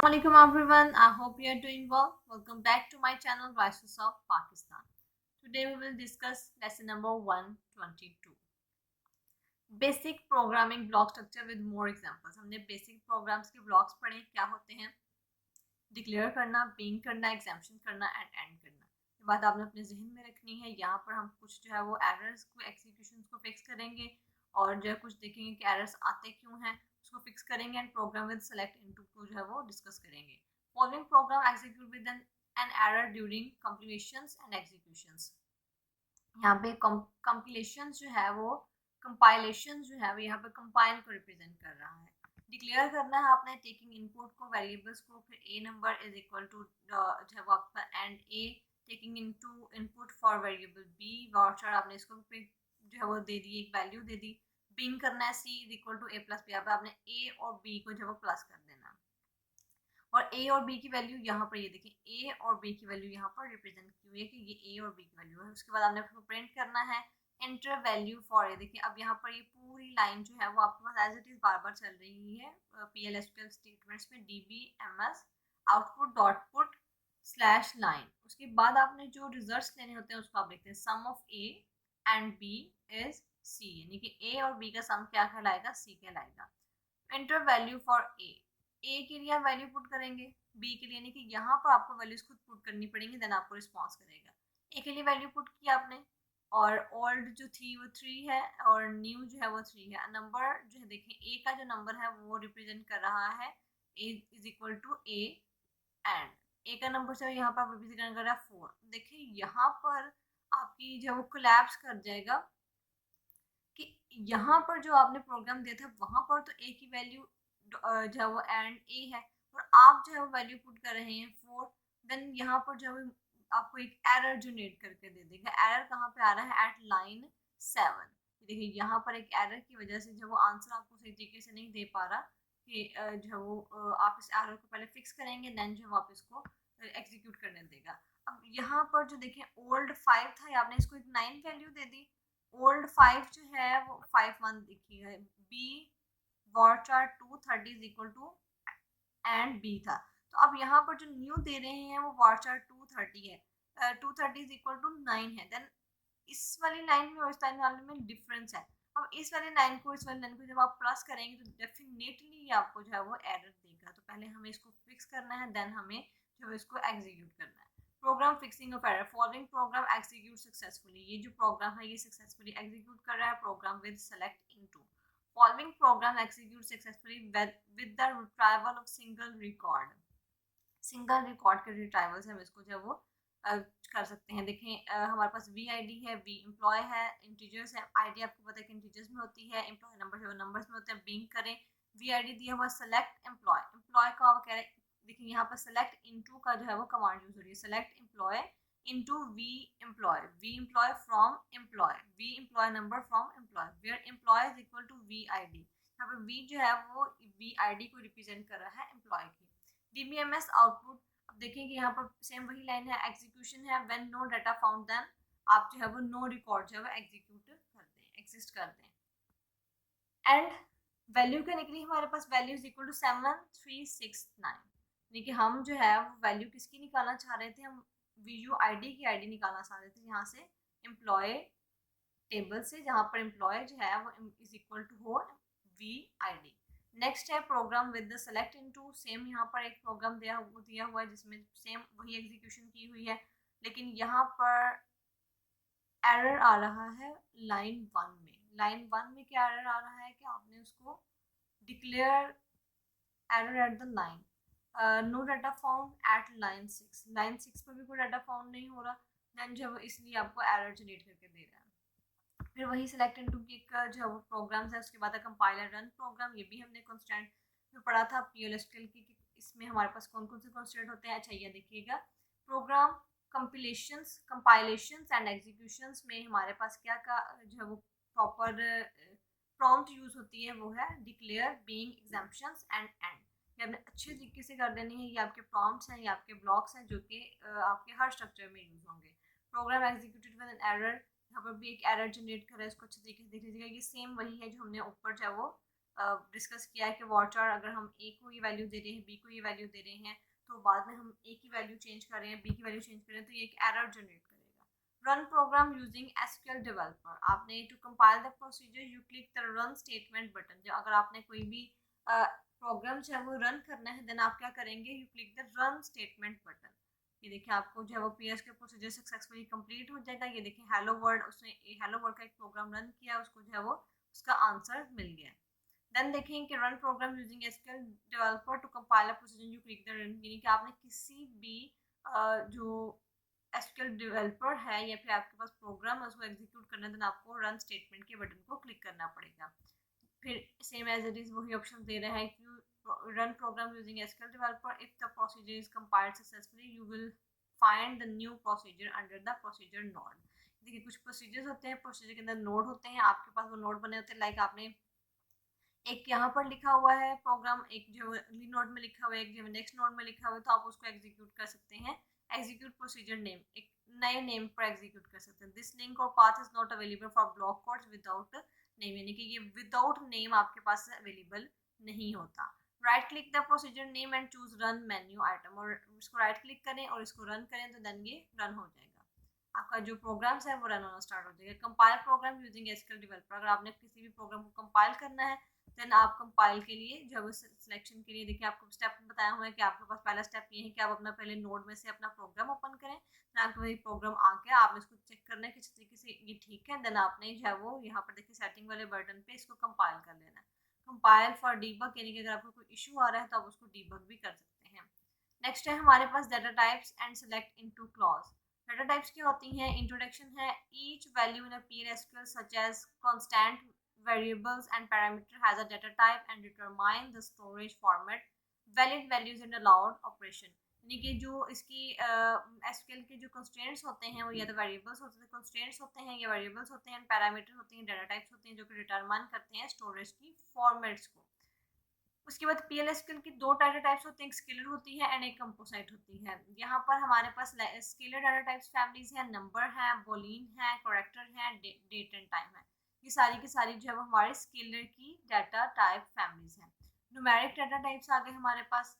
Assalamualaikum everyone. I hope you are doing well. Welcome back to my channel Voices of Pakistan. Today we will discuss lesson number 122. Basic programming block structure with more examples. हमने basic programs के blocks पढ़े क्या होते हैं, declare करना, Bing करना, exemption करना and and करना। ये बात आपने अपने जहन में रखनी है। यहाँ पर हम कुछ जो है वो एरर्स को, एक्सिक्यूशन को फिक्स करेंगे और जो है कुछ देखेंगे कि एरर्स आते क्यों हैं, उसको फिक्स करेंगे and program with select into को जो है वो डिस्कस करेंगे। Following program execute with an error during completions and executions. यहाँ पे कंप्लीशन जो है वो कंपाइलेशन जो है वो यहाँ पे कंपाइल को रिप्रेजेंट कर रहा है। डिक्लेयर करना है आपने टेकिंग इनपुट को, वेरिएबल्स को, फिर A number is equal to जो है वो आपका and A taking into input for variable B voucher आपने इसको जो है वो दे दी, एक वैल्यू दे दी। बिंग करना है C is equal to A plus B, यहाँ पे आपने ए और बी को जो है वो प्लस कर देना और ए और बी की वैल्यू यहाँ पर ये देखिए ए और बी की वैल्यू यहाँ पर रिप्रेजेंट की हुई है कि ये ए और बी की वैल्यू है। उसके बाद आपने प्रिंट करना है एंटर वैल्यू फॉर ए। देखिए अब यहाँ पर ये पूरी लाइन जो है वो आपके पास एज इट इज बार बार चल रही है PL/SQL स्टेटमेंट्स में DBMS output dot put slash line. उसके बाद आपने जो रिजल्ट्स लेने होते हैं उसको आप देखते हैं sum of A and B is C, यानी कि ए और बी का सम क्या कहलाएगा, सी कहलाएगा। एंटर वैल्यू फॉर ए के लिए आप वैल्यू पुट करेंगे, बी के लिए यानी कि यहाँ पर आपको वैल्यूज खुद पुट करनी पड़ेंगी, देन आपको रिस्पॉन्स करेगा। ए के लिए वैल्यू पुट की आपने और ओल्ड जो थी वो 3 है और न्यू जो है वो 3 है। नंबर जो है देखिए ए का जो नंबर है वो रिप्रेजेंट कर रहा है A is equal to A and A का नंबर से यहाँ पर रिप्रेजेंट कर रहा है 4। देखिए यहाँ पर आपकी जो है वो कोलैप्स कर जाएगा कि यहाँ पर जो आपने प्रोग्राम दिया था वहां पर तो ए की वैल्यू जो है वो एंड ए है और आप जो है वो वैल्यू पुट कर रहे हैं 4। देन यहाँ पर जो है आपको एक एरर जनरेट करके दे देगा। एरर कहाँ पे आ रहा है, एट लाइन 7। देखिए यहाँ पर एक एरर की वजह से जो वो आंसर आपको सही तरीके से नहीं दे पा रहा कि जो है वो आप इस एरर को पहले फिक्स करेंगे देन जो आप इसको एग्जीक्यूट करने देगा। अब यहाँ पर जो देखिए ओल्ड 5 था, आपने इसको एक 9 वैल्यू दे दी। ओल्ड 5 जो है वो 5 1 लिखी है, बी वार्चार 230 is equal to and B था। तो अब यहाँ पर जो न्यू दे रहे हैं वो वार्चार 230 है, 230 इज इक्वल टू 9 है। देन इस वाली लाइन में और इस लाइन वाले में डिफरेंस है। अब इस वाली लाइन को इस वाली लाइन को जब आप प्लस करेंगे तो डेफिनेटली आपको जो है वो एरर देगा। तो पहले हमें इसको फिक्स करना है, देन हमें जो है इसको एग्जीक्यूट करना है। Program fixing of error, following program execute successfully. ये जो प्रोग्राम है ये सक्सेसफुली एग्जीक्यूट कर रहा है program with select into. Following program execute successfully with the retrieval of single record. Single record के रिट्राइवल से हम इसको जो है वो कर सकते हैं। देखें हमारे पास वी आई डी है, वी एम्प्लॉय है, इंटीजर्स है। आईडी आपको पता है कि इंटीजर्स में होती है, एम्प्लॉय नंबर जो है नंबर्स में होते हैं। बिंग करें, वी आई डी दिया हुआ सेलेक्ट एम्प्लॉय, एम्प्लॉय का आप कह रहे हैं। देखिए यहाँ पर सेलेक्ट इनटू का जो है वो कमांड यूज हो रही है, select employ into V employ from employ, V employ number from employ, where employ is equal to V I D. यहाँ पर वी जो है वो वी आई डी को रिप्रेजेंट कर रहा है एम्प्लॉय की। DBMS आउटपुट, अब देखें कि यहाँ पर सेम वही लाइन है, एग्जीक्यूशन है when no data found, then आप जो है वो नो रिकॉर्ड जो है वो एग्जीक्यूट कर दें, एग्जिस्ट कर दें। एंड वैल्यू क्या निकली हमारे पास, वैल्यू इज इक्वल टू 7369। यानी कि हम जो है वो वैल्यू किसकी निकालना चाह रहे थे, हम वीयू आईडी की आईडी निकालना चाह रहे थे यहाँ से एम्प्लॉय टेबल से, जहाँ पर एम्प्लॉय जो है वो इज इक्वल टू हो वी आई डी। नेक्स्ट है program with the select into. Same यहाँ पर एक प्रोग्राम दिया हुआ है जिसमें सेम वही एग्जीक्यूशन की हुई है, लेकिन यहाँ पर एरर आ रहा है लाइन 1 में। लाइन 1 में क्या एरर आ रहा है कि आपने उसको declare error at the line, no data found at line 6। Line 6 पर भी कोई डाटा फाउंड नहीं हो रहा, देन जो इसलिए आपको एरर जनरेट करके दे रहा है। फिर वही सेलेक्ट इनटू की जो है वो प्रोग्राम्स है। उसके बाद कंपाइलर रन प्रोग्राम, ये भी हमने कॉन्स्टेंट में पढ़ा था PL/SQL की कि इसमें हमारे पास कौन कौन से कॉन्स्टेंट होते हैं। अच्छा ये देखिएगा, प्रोग्राम कंपाइलेशंस एंड एग्जीक्यूशंस में हमारे पास क्या का जो है वो प्रॉपर प्रॉम्प्ट यूज होती है, वो है declare, being, exemptions and and. ये आपने अच्छे तरीके से कर देनी है। ये आपके प्रॉम्प्ट्स हैं, ये आपके ब्लॉक्स हैं जो कि आपके हर स्ट्रक्चर में यूज होंगे। Program executed with an error, यहाँ पर भी एक एरर जनरेट कर रहा है, इसको अच्छे तरीके से देख लीजिएगा। ये सेम वही है जो हमने ऊपर जो है वो डिस्कस किया है कि वाटर अगर हम ए को ये वैल्यू दे रहे हैं, बी को ये वैल्यू दे रहे हैं, तो बाद में हम ए की वैल्यू चेंज कर रहे हैं, बी की वैल्यू चेंज कर रहे हैं, तो ये एक एरर जनरेट करेगा। Run program using SQL developer, आपने to compile the procedure you click the run statement button. जो अगर आपने कोई भी प्रोग्राम जो है वो रन करना है, देन आप क्या करेंगे, you click the run statement button. ये देखिए आपको जो है वो पीएस के प्रोसीजर सक्सेसफुली कंप्लीट हो जाएगा। ये देखिए हेलो वर्ड, उसने हेलो वर्ड का एक प्रोग्राम रन किया, उसको जो है वो उसका आंसर मिल गया। देन देखेंगे कि run program using SQL developer to compile a procedure you click the run, यानी कि आपने किसी भी जो एसक्यूएल डेवलपर है या फिर आपके पास प्रोग्राम है उसको एग्जीक्यूट करना है, देन आपको रन स्टेटमेंट के बटन को क्लिक करना पड़ेगा। फिर सेम एज इट इज वही ऑप्शन दे रहा है कि run program using SQL developer. If the procedure is compiled successfully, you will find the new procedure under the procedure node. देखिए कुछ प्रोसीजर्स होते हैं, प्रोसीजर के अंदर नोड होते हैं, आपके पास वो नोड बने होते हैं। लाइक आपने एक यहाँ पर लिखा हुआ है प्रोग्राम, एक जो अगली नोड में लिखा हुआ है, एक जो नेक्स्ट नोड में लिखा हुआ है, तो आप उसको एग्जीक्यूट कर सकते हैं। एग्जीक्यूट प्रोसीजर नेम, एक नए नेम पर एग्जीक्यूट कर सकते हैं। दिस लिंक और path is not available for block codes without name, यानी कि ये विदाउट नेम आपके पास अवेलेबल नहीं होता। Right click the procedure name and choose run menu item, और इसको राइट क्लिक करें और इसको रन करें तो देन ये रन हो जाएगा, आपका जो प्रोग्राम्स है वो रन होना स्टार्ट हो जाएगा। Compile program using SQL developer, अगर आपने किसी भी प्रोग्राम को कंपाइल करना है, देन आप कंपाइल के लिए जब सिलेक्शन के लिए देखिए आपको स्टेप बताया हुआ है कि आपके पास पहला स्टेप ये है कि आप अपना पहले नोड में से अपना प्रोग्राम ओपन करें, देन आपके वही प्रोग्राम आके आपने इसको चेक करना है किस तरीके से ये ठीक है, देन आपने जो है वो यहाँ पर देखिए सेटिंग वाले बटन पे इसको कंपाइल कर लेना है। कंपाइल फॉर डीबग, यानी कि अगर आपको कोई इशू आ रहा है तो आप उसको डीबग भी कर सकते हैं। नेक्स्ट है हमारे पास data types and select into clause. Data types क्या होती हैं, इंट्रोडक्शन है, each value in a PL/SQL such as constant variables and parameter has a data type and determine the storage format, valid values and allowed operation, यानी कि जो इसकी SQL के जो कंस्ट्रेंट्स होते हैं वो या तो वेरिएबल्स होते हैं, कंस्ट्रेंट्स होते हैं या वेरिएबल्स होते हैं, पैरामीटर होते हैं, डाटा टाइप्स होते हैं जो कि डिटरमाइन करते हैं स्टोरेज की फॉर्मेट्स को। उसके बाद PL/SQL की दो डाटा टाइप्स होते हैं, एक स्केलर होती है एंड एक कंपोजिट होती है। यहाँ पर हमारे पास स्केलर डाटा टाइप्स फैमिलीज है, नंबर है, बूलियन है, कैरेक्टर है, डेट एंड टाइम है। ये सारी की सारी जो है वो हमारे स्केलर की डाटा टाइप फैमिलीज हैं। न्यूमेरिक डाटा टाइप्स आ गए हमारे पास,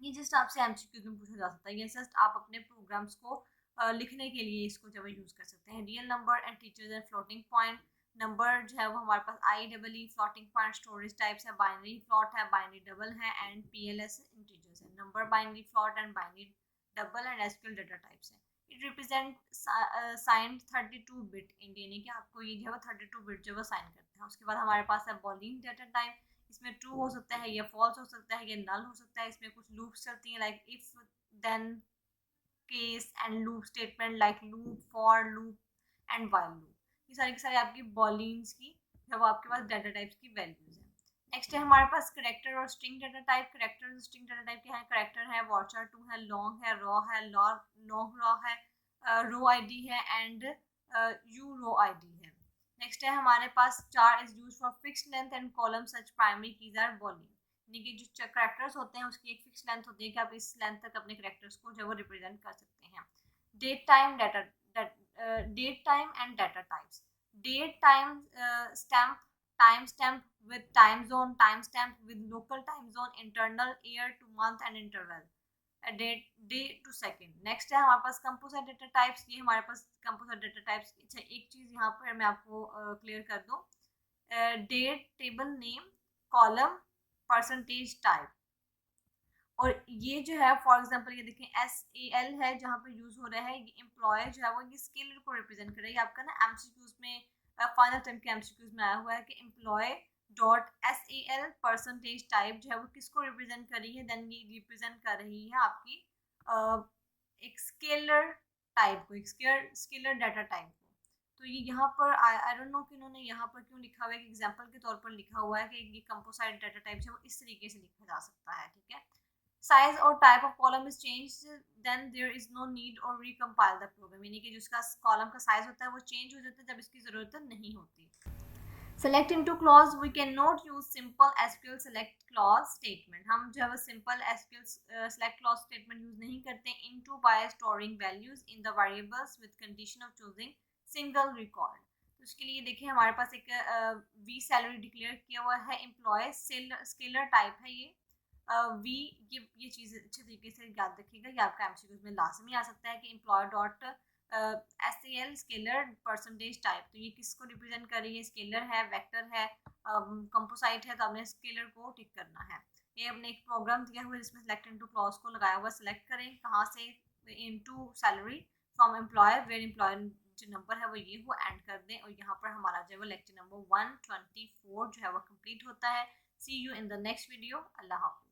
ये जस्ट आपसे एमसीक्यूज में पूछा जा सकता है, ये जस्ट आप अपने प्रोग्राम्स को लिखने के लिए इसको जब यूज कर सकते हैं। Real number and teachers and floating point, number जो है वो हमारे पास IEEE, floating point storage types है, बाइनरी फ्लॉट है, बाइनरी डबल है एंड PLS इंटीजर्स है। Number binary float and binary double and SQL data types है। इट रिप्रेजेंट साइंड 32 बिट इंड, यानी कि आपको ये जो है 32 बिट जो है साइन करते हैं। उसके बाद हमारे पास है बूलियन डाटा टाइप, इसमें ट्रू हो सकता है, ये फॉल्स हो सकता है, ये नल हो सकता है। इसमें कुछ लूप्स चलती हैं like if, then, case and loop statement like loop, for loop and while loop. ये सारी की सारी आपकी बॉलिन्स की जब वो आपके पास डाटा टाइप्स की वैल्यूज है। नेक्स्ट है हमारे पास करेक्टर और स्ट्रिंग डाटा टाइप। करेक्टर और स्ट्रिंग डाटा टाइप क्या है, करेक्टर है, वाचर 2 है, लॉन्ग है, रॉ है, लॉन्ग रॉ है, रो आईडी है एंड यू रो आईडी है। नेक्स्ट है हमारे पास char is use for fixed length and column such primary keys are bowling, यानी कि जो करेक्टर्स होते हैं उसकी एक फिक्स लेंथ होती है कि आप इस लेंथ तक अपने करेक्टर्स को जो वो रिप्रेजेंट कर सकते हैं। Date time data, date time and data types. Date time stamp, time stamp with time zone, time stamp with local time zone, internal year to month and interval, date day to second. Next है हमारे पास composite data types, ये हमारे पास composite data types. अच्छा एक चीज़ यहाँ पर मैं आपको क्लियर कर दूँ, date, table name, column, percentage type, और ये जो है फॉर एग्जांपल ये देखें SAL है जहाँ पे यूज हो रहा है, ये एम्प्लॉय जो है वो ये स्केलर को रिप्रेजेंट कर रहा है। ये आपका ना एमसीक्यूज में फाइनल टर्म के एमसीक्यूज में आया हुआ है कि employ dot SAL percentage type जो है वो किसको रिप्रेजेंट कर रही है, देन ये रिप्रेजेंट कर रही है आपकी एक स्केलर टाइप को, एक स्केलर डाटा टाइप को। तो ये यहाँ पर आई डोंट नो कि इन्होंने यहाँ पर क्यों लिखा हुआ है कि एग्जाम्पल के तौर पर लिखा हुआ है कि ये कंपोजिट डाटा टाइप है वो इस तरीके से लिखा जा सकता है, ठीक है। साइज और type of column is change, then there is no need और रिकम्पाइल द प्रोग्राम, यानी कि जिसका कॉलम का साइज होता है वो चेंज हो जाता है जब इसकी ज़रूरत नहीं होती। Select into clause, we can not use simple SQL select clause statement, हम जो है वो simple SQL select clause statement use नहीं करते। Into by storing values in the variables with condition of choosing single record, तो उसके लिए देखिए हमारे पास एक वी सैलरी डिक्लेयर किया हुआ है, एम्प्लॉय स्केलर टाइप है ये वी। ये चीज़ अच्छे तरीके से याद रखिएगा, ये आपका एमसीक्यूज में लाजमी आ सकता है कि employ dot SCL scalar percentage type, तो ये किसको रिप्रेजेंट कर रही है, स्केलर है, वेक्टर है, कंपोसाइट है, तो आपने स्केलर को टिक करना है। ये हमने एक प्रोग्राम दिया हुआ है जिसमें सेलेक्ट इनटू क्लॉज को लगाया हुआ, सेलेक्ट करें कहाँ से, into salary from employer, where employer जो नंबर है वो ये वो एंड कर दें, और यहाँ पर हमारा जो है वो लेक्चर नंबर 124 जो है वो कंप्लीट होता है। See you in the next video. अल्लाह हाफिज़।